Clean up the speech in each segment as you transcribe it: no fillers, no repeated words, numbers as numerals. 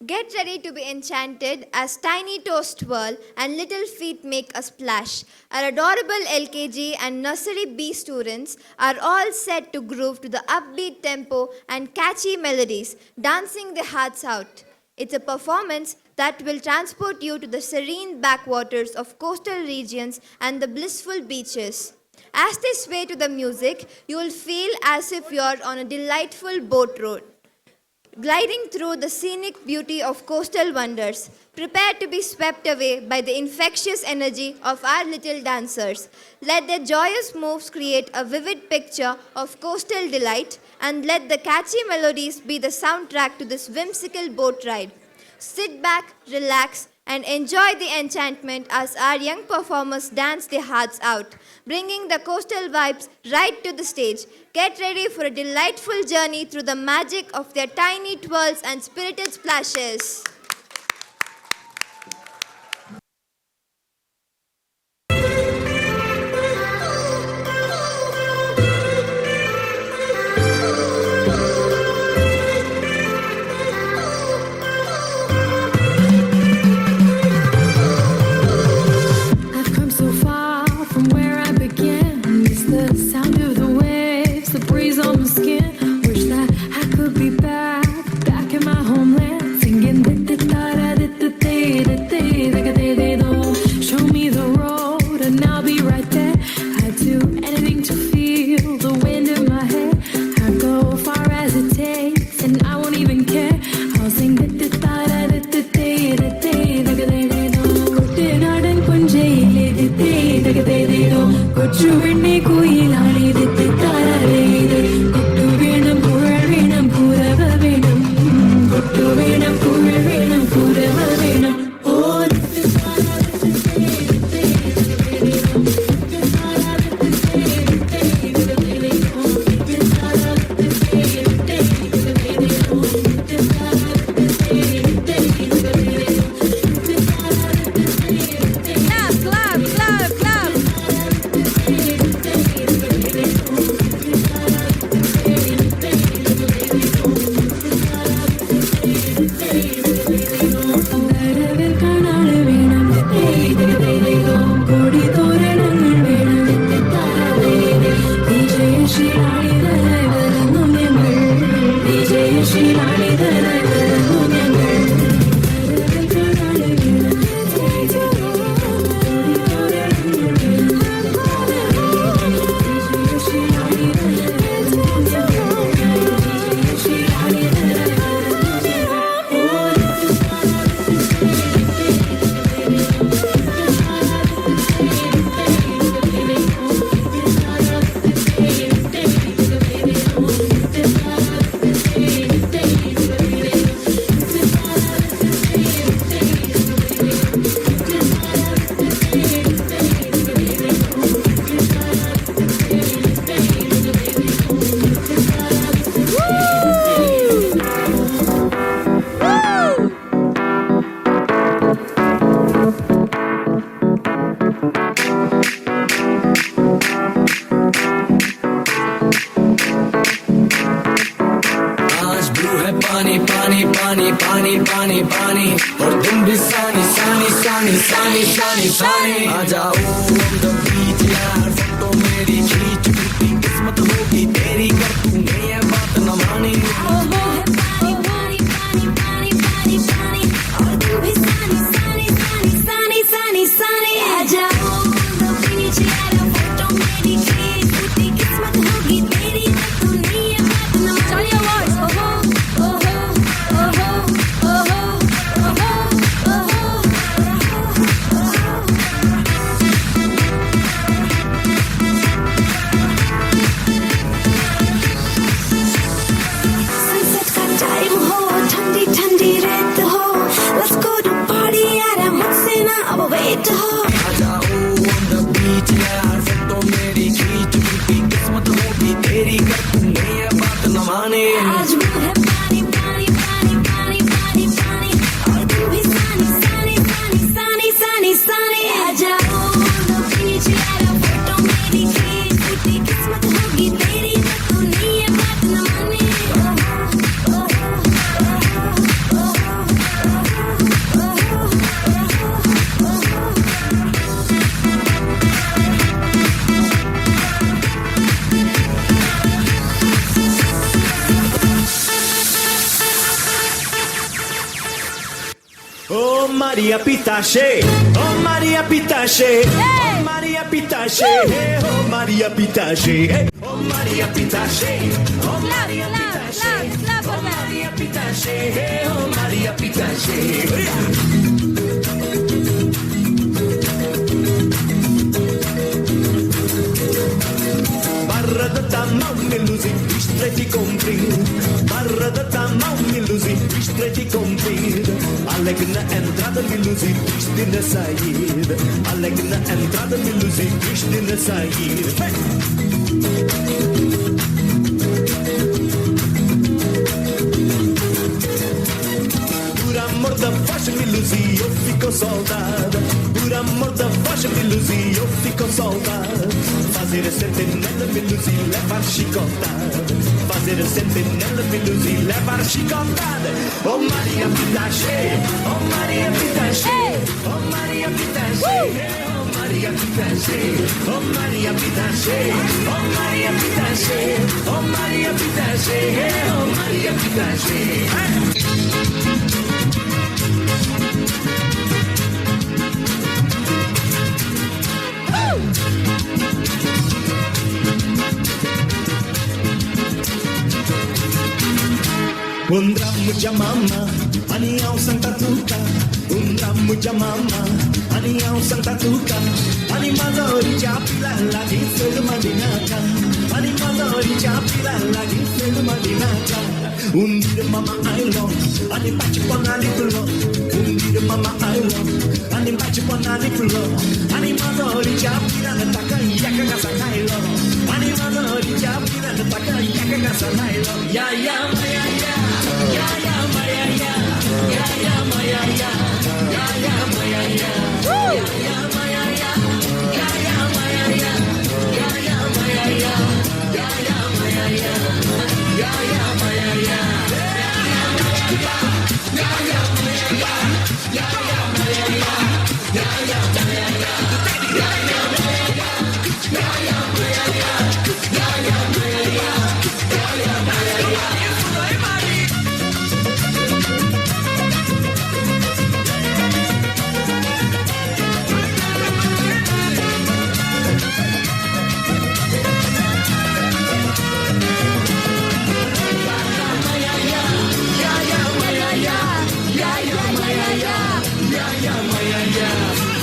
Get ready to be enchanted as tiny toes twirl and little feet make a splash. Our adorable LKG and nursery B students are all set to groove to the upbeat tempo and catchy melodies, dancing their hearts out. It's a performance that will transport you to the serene backwaters of coastal regions and the blissful beaches. As they sway to the music, you will feel as if you're on a delightful boat road, gliding through the scenic beauty of coastal wonders. Prepare to be swept away by the infectious energy of our little dancers. Let their joyous moves create a vivid picture of coastal delight, and let the catchy melodies be the soundtrack to this whimsical boat ride. Sit back, relax, and enjoy the enchantment as our young performers dance their hearts out, bringing the coastal vibes right to the stage. Get ready for a delightful journey through the magic of their tiny twirls and spirited splashes. I've come so far from where I began. It's the sound of the waves, the breeze on my skin. Wish that I could be back in my homeland, singing show me the road and I'll be right there. I'd do anything to feel the wind in my hair. I'd go far as it takes and I won't even care. I'll sing കുട്ടനാടൻ പുഞ്ചയിലെ കൊച്ചു പെണ്ണെ കുയിലാളി കൊട്ടു വേണം കുഴൽ വേണം കുരവ വേണം കൊട്ടു വേണം കുഴൽ വേണം കുരവ വേണം ഓ पानी पानी और तुम भी सानी सानी सानी सानी सानी सानी आ जाओ on the beach यार फोटो मेरी खींच टूटी किस्मत होगी तेरी कर तूने ये बात न मानी और तुम भी सानी सानी सानी सानी सानी सानी आ जाओ on the beach यार फोटो मेरी खींच टूटी किस्मत होगी तेरी कर तूने ये बात न मानी Tell your voice आ जाओ on the beach यार फोटो मेरी खींच टूटी किस्मत होगी तेरी कर तूने ये बात न मानी आज वो है पानी पानी पानी पानी पानी पानी और तुम भी सानी सानी सानी सानी सानी सानी आ जाओ on the beach यार फोटो मेरी खींच टूटी किस्मत होगी तेरी पर तूने ये बात न मानी Maria Pitache, oh Maria Pitache, oh Maria Pitache, hey, oh Maria Pitache, hey, oh Maria Pitache, oh Maria Pitache, oh Maria Pitache, hey, oh Maria Pitache. Barra da tamau miluzi, stretti comprin. Barra da tamau miluzi, stretti comprin. Alegna entrada miluzi, Cristina sair. Alegna entrada miluzi, Cristina sair. Hey! Por amor da faixa miluzi, eu fico soldada. Por amor da faixa miluzi, eu fico soldada. Fazer a sentinela miluzi, levar chicotada. Fazer a sentinela miluzi, levar chicotada. Oh Maria Pitache, oh Maria Pitache, oh Maria Pitache, oh Maria Pitache, oh Maria Pitache, oh Maria Pitache, oh Maria Pitache, oh Maria Pitache. Un ramo de mama, anião Santa Tuca. Un ramo de mama, anião Santa Tuca. Animadori de apilala de felo madinata. Animadori de apilala de felo madinata. Un dia mama I love, animate ponali pulo. Un dia mama I love, animate ponali pulo. Animadori de apilala taka yaka gasa kailo. Animadori de apilala taka yaka gasa kailo. Ya ya ya ya. Ya ya Maya ya, ya ya Maya ya, ya ya Maya ya, ya ya Maya ya, ya ya Maya ya, ya ya Maya ya, ya ya Maya ya, ya ya Maya ya, ya ya Maya ya, ya ya Maya ya, ya ya Maya ya, ya ya Maya ya, ya ya Maya ya, ya ya Maya ya,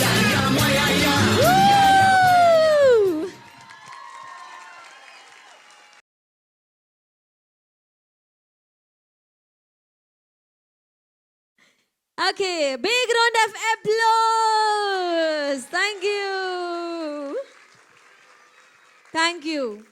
ya ya Maya ya. Okay, big round of applause. Thank you. Thank you.